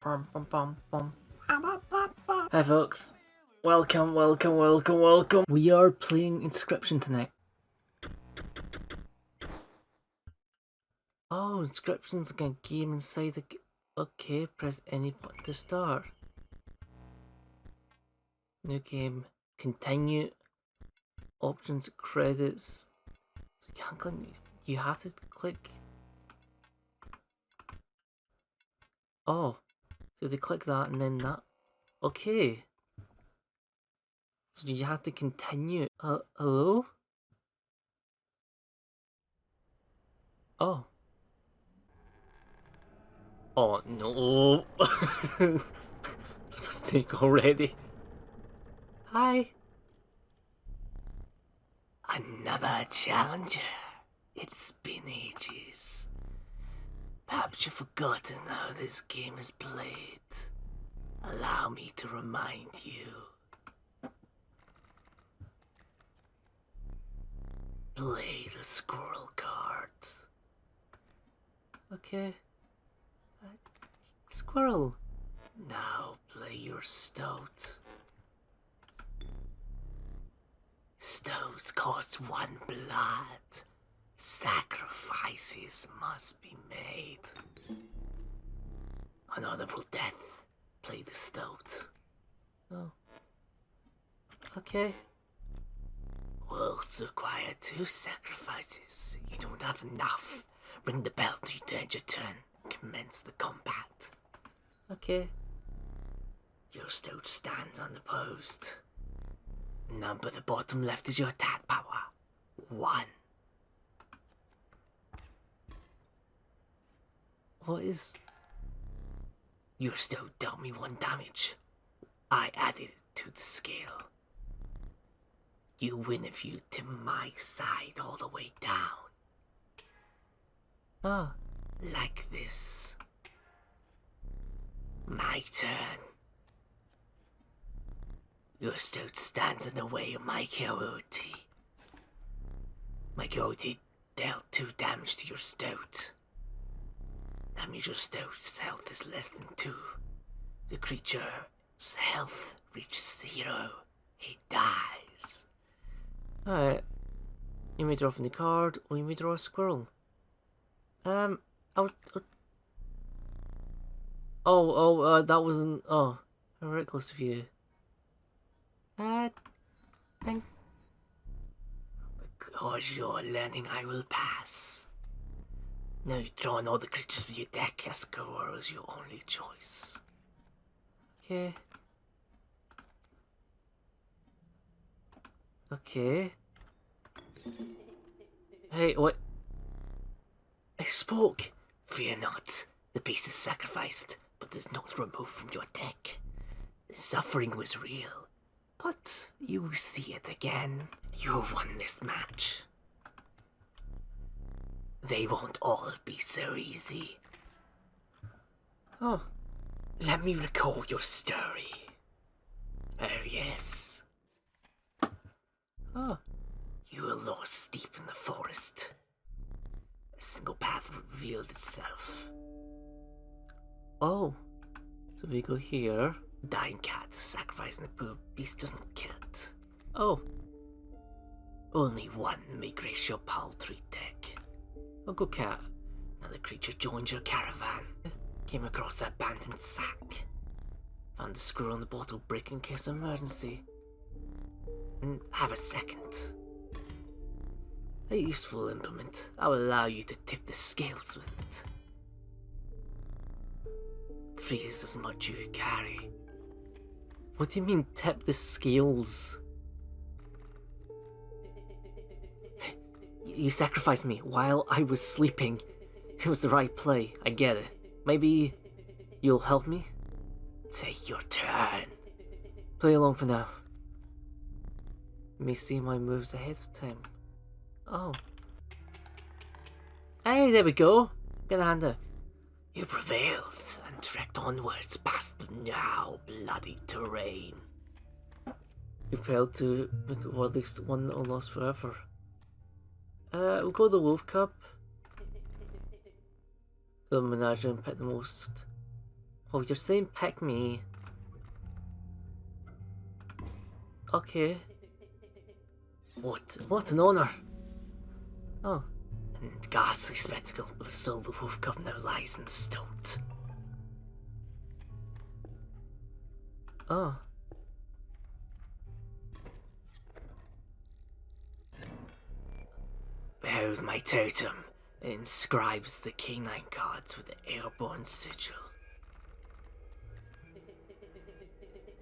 Hi folks, welcome. We are playing Inscription tonight. Oh, Inscription's like a game inside the okay, press any button to start. New game, continue, options, credits. So you can't click, you have to click. Oh, so they click that and then that. Okay. So you have to continue. Hello? Oh. Oh no. It's a mistake already. Hi. Another challenger. It's been ages. Perhaps you've forgotten how this game is played. Allow me to remind you. Play the squirrel cards. Okay. Squirrel. Now play your stoat. Stoats cost 1 blood. Sacrifices must be made. Honorable death. Play the stoat. Oh. Okay. Wolves require 2 sacrifices. You don't have enough. Ring the bell to end your turn. Commence the combat. Okay. Your stoat stands unopposed. Number the bottom left is your attack power. 1. What is... Your stoat dealt me 1 damage. I added it to the scale. You win if you tip my side all the way down. Ah. Like this. My turn. Your stoat stands in the way of my coyote. My coyote dealt 2 damage to your stoat. That means your stoat's health is less than 2. The creature's health reaches 0. It dies. Alright. You may draw from the card, or you may draw a squirrel. That wasn't... Oh, how reckless of you. Because you're learning, I will pass. Now you're drawing all the creatures with your deck, a squirrel is your only choice. Okay. Okay. Hey, what? I spoke! Fear not. The beast is sacrificed, but is not removed from your deck. The suffering was real. But you will see it again. You have won this match. They won't all be so easy. Oh. Let me recall your story. Oh, yes. Oh. You were lost deep in the forest. A single path revealed itself. Oh. So we go here. Dying cat, sacrificing the poor beast doesn't kill it. Oh. Only 1 may grace your paltry deck. I'll go cat. Another creature joins your caravan. Came across an abandoned sack. Found a screw on the bottle brick in case of emergency. And have a second. A useful implement. I will allow you to tip the scales with it. 3 is as much you carry. What do you mean, tip the scales? You sacrificed me while I was sleeping. It was the right play, I get it. Maybe you'll help me? Take your turn. Play along for now. Let me see my moves ahead of time. Oh. Hey, there we go. Get a hand up. You prevailed and trekked onwards past the now bloody terrain. You failed to make it, or at least one that will last forever. We'll go to the Wolf Cup. The Menagerie and pick the most Oh, you're saying pick me. Okay. What an honour. Oh. And ghastly spectacle, but the soul of the wolf cub now lies in the stoat. Oh. Behold my totem. It inscribes the canine gods with the airborne sigil.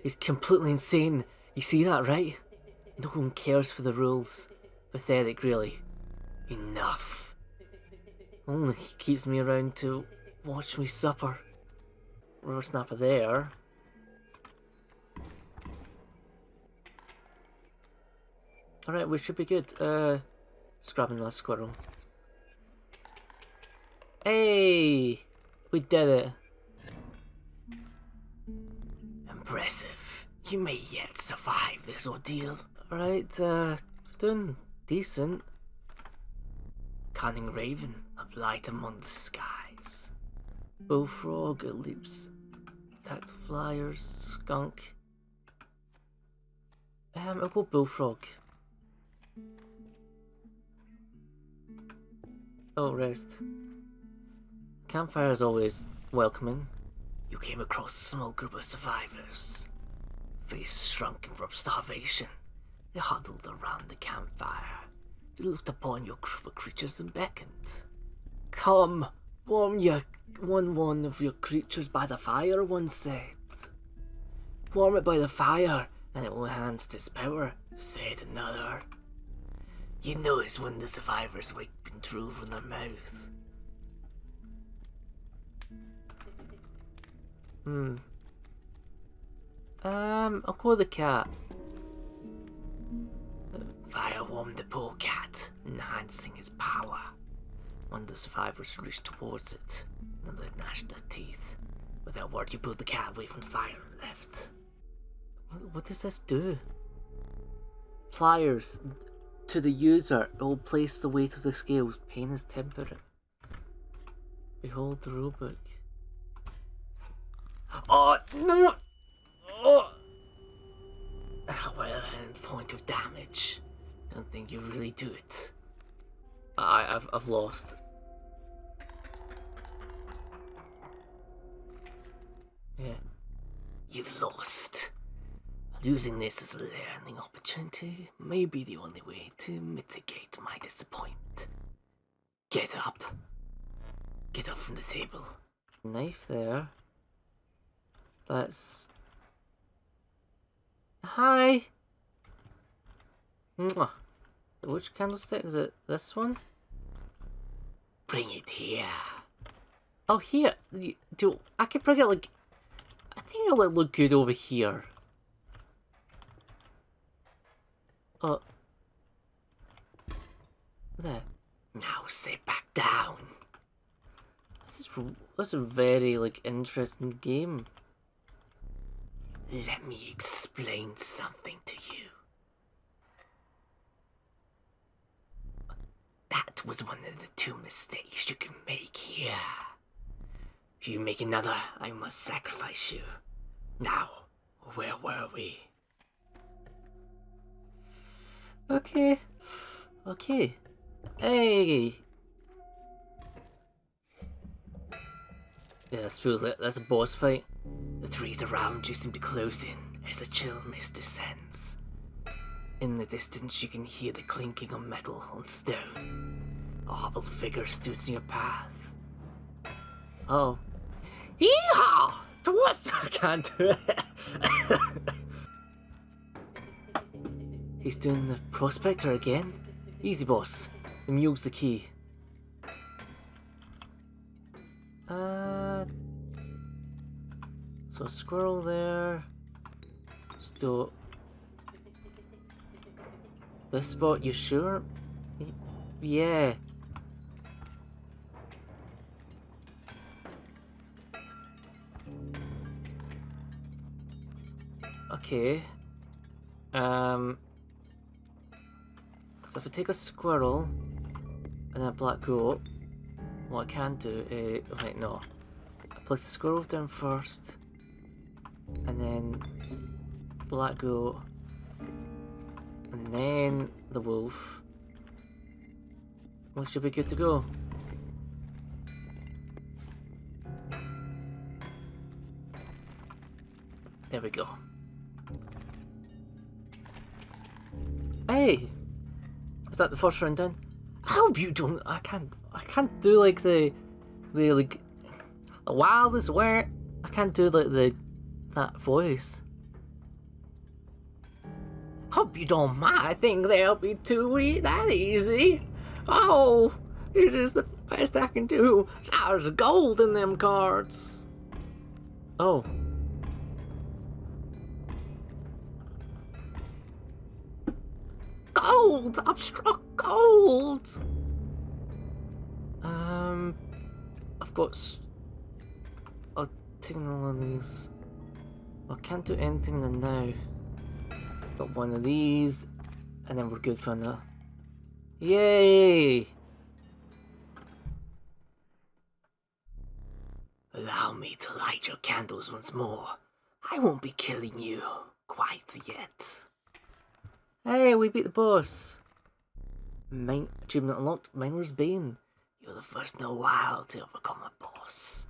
He's completely insane. You see that, right? No one cares for the rules. Pathetic, really. Enough. Only he keeps me around to watch me supper. River snapper there. Alright, we should be good. Just grabbing that squirrel. Hey! We did it. Impressive. You may yet survive this ordeal. Alright, doing decent. Cunning raven, a light among the skies. Bullfrog, it leaps. Attack the flyers, skunk. I'll go bullfrog. Oh, rest. Campfire is always welcoming. You came across a small group of survivors. Faces shrunken from starvation. They huddled around the campfire. They looked upon your group of creatures and beckoned. Come, warm one of your creatures by the fire, one said. Warm it by the fire, and it will enhance its power, said another. You notice when the survivors wake and drool from their mouth. I'll call the cat. Fire warmed the poor cat, enhancing his power. One of the survivors reached towards it. Another gnashed their teeth. Without a word, you pulled the cat away from the fire and left. What does this do? Pliers. To the user, it will place the weight of the scales. Pain is temperate. Behold the rulebook. Oh, no! Oh! Well, and point of damage. Don't think you really do it. I've lost. Yeah. You've lost. Losing this as a learning opportunity may be the only way to mitigate my disappointment. Get up. Get up from the table. Knife there. That's... Hi! Mwah. Which candlestick? Is it this one? Bring it here. Oh, here. I could bring it like... I think it'll look good over here. Oh. There. Now sit back down. This is a very, like, interesting game. Let me explain something to you. That was one of the 2 mistakes you can make here. If you make another, I must sacrifice you. Now, where were we? Okay. Hey! Yeah, this feels like that's a boss fight. The trees around you seem to close in as a chill mist descends. In the distance you can hear the clinking of metal on stone. A hobbled figure stood in your path. Oh. Yeehaw! Towards I can't do it. He's doing the prospector again. Easy, boss. The mule's the key. So a squirrel there. Still. This spot, you sure? Yeah. Okay. So if I take a squirrel and a black goat, what I can do is... Wait, no. place the squirrel down first, and then black goat, and then the wolf. We should be good to go. There we go. Hey! Is that the first round done? I hope you don't. I can't do like the like the wildest where I can't do like that voice. Hope you don't mind. I think they'll be that easy. Oh, this is the best I can do. There's gold in them cards. Oh. Gold! I've struck gold! I've got... I'll take all of these. I can't do anything in the now. Got one of these, and then we're good for another. Yay! Allow me to light your candles once more. I won't be killing you quite yet. Hey, we beat the boss. Achievement unlocked, Miner's Bane. You're the first in a while to overcome a boss.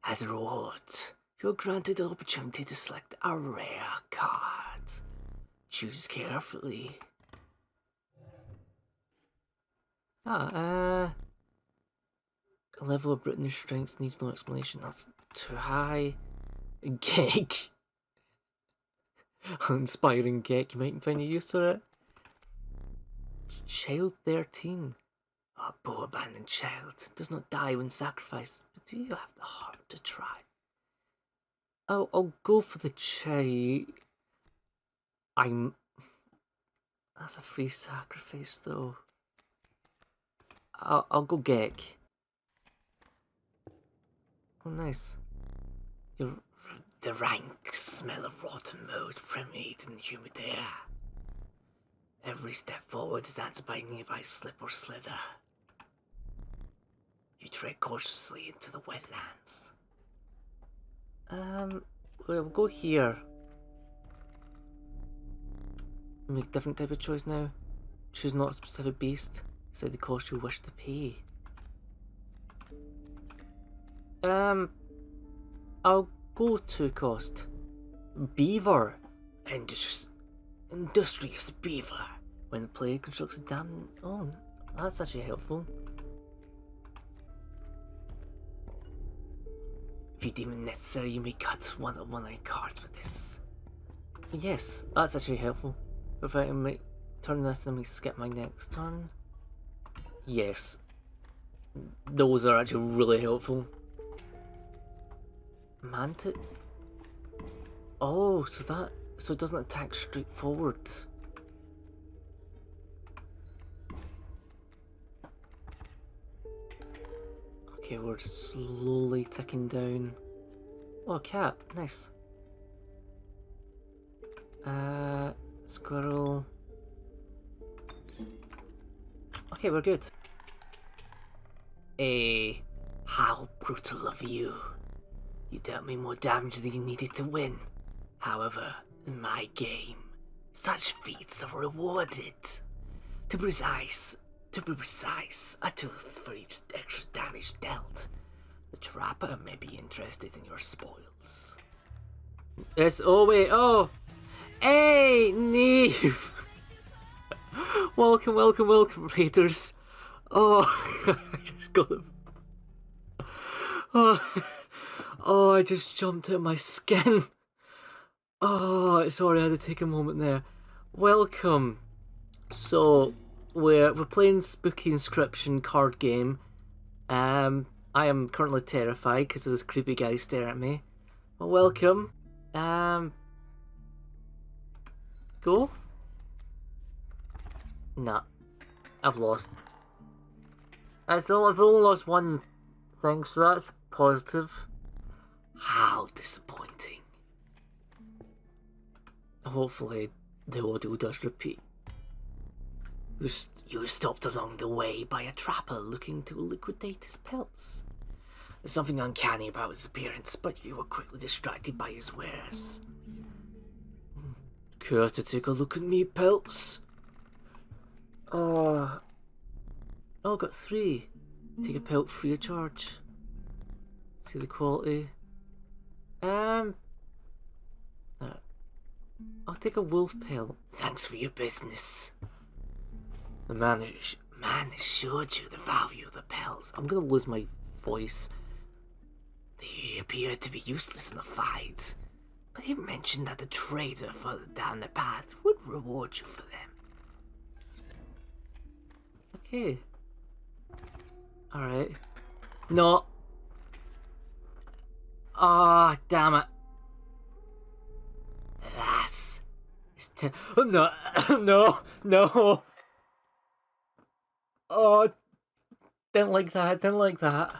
As a reward, you're granted the opportunity to select a rare card. Choose carefully. A level of British strength needs no explanation. That's too high. Geek. Inspiring geek, you might find a use for it. Child 13. A poor abandoned child does not die when sacrificed, but do you have the heart to try? I'll go for the child. That's a free sacrifice though. I'll go geek. Oh nice. The rank smell of rotten mold permeates in the humid air. Every step forward is answered by a nearby slip or slither. You tread cautiously into the wetlands. We'll go here. Make a different type of choice now. Choose not a specific beast. Decide the cost you wish to pay. I'll go to cost. Beaver. Industrious beaver. When the player constructs a dam. Oh, that's actually helpful. If you deem it necessary, you may cut one of your cards with this. Yes, that's actually helpful. If I can turn this and we skip my next turn. Yes. Those are actually really helpful. Mantis. Oh, so it doesn't attack straight forward. Okay, we're slowly ticking down. Oh, cat, nice. Squirrel. Okay, we're good. How brutal of you. You dealt me more damage than you needed to win. However, in my game, such feats are rewarded. To be precise, a tooth for each extra damage dealt. The trapper may be interested in your spoils. Yes, oh wait, oh! Hey, Neve! welcome, raiders. Oh, I just got them. Oh, I just jumped out of my skin. Oh, sorry, I had to take a moment there. Welcome. So, we're playing Spooky Inscription card game. I am currently terrified because there's this creepy guy staring at me. Well, welcome. Go? Nah. I've lost. I've only lost one thing, so that's positive. How disappointing. Hopefully the audio does repeat. You were stopped along the way by a trapper looking to liquidate his pelts. There's something uncanny about his appearance, but you were quickly distracted by his wares. Care to take a look at me, pelts? Oh, got 3. Take a pelt free of charge. See the quality. I'll take a wolf pelt. Thanks for your business. The man assured you the value of the pelts. I'm gonna lose my voice. They appear to be useless in a fight, but he mentioned that the trader further down the path would reward you for them. Okay. Alright. No. Ah, damn it. That's... Oh, no. No. No. Oh, didn't like that. Didn't like that.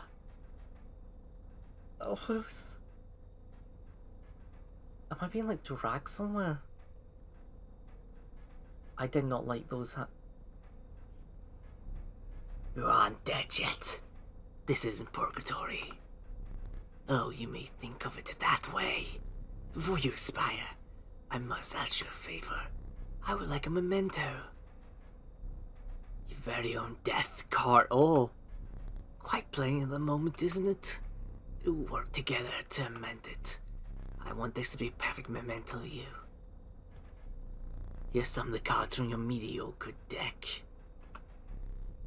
Oh, what was... Am I being, like, dragged somewhere? I did not like those... You aren't dead yet. This isn't purgatory. Oh, you may think of it that way. Before you expire, I must ask you a favor. I would like a memento. Your very own death card. Oh, quite plain at the moment, isn't it? We'll work together to amend it. I want this to be a perfect memento of you. Here's some of the cards from your mediocre deck.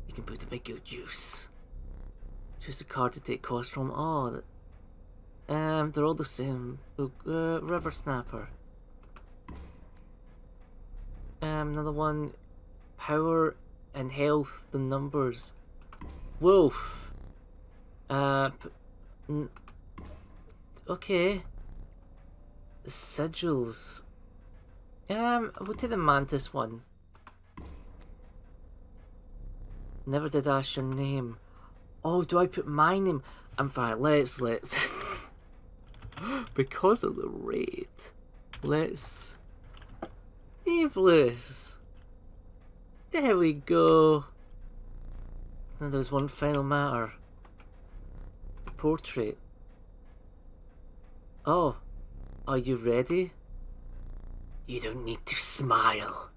You can put to make good use. Choose a card to take cost from. Oh, they're all the same. River Snapper. Another one. Power and health, the numbers. Wolf. Okay. Sigils. We'll take the Mantis one. Never did ask your name. Oh, do I put my name? I'm fine. Let's. Because of the rate, let's. Eveless. There we go. Now there's one final matter. The portrait. Oh, are you ready? You don't need to smile.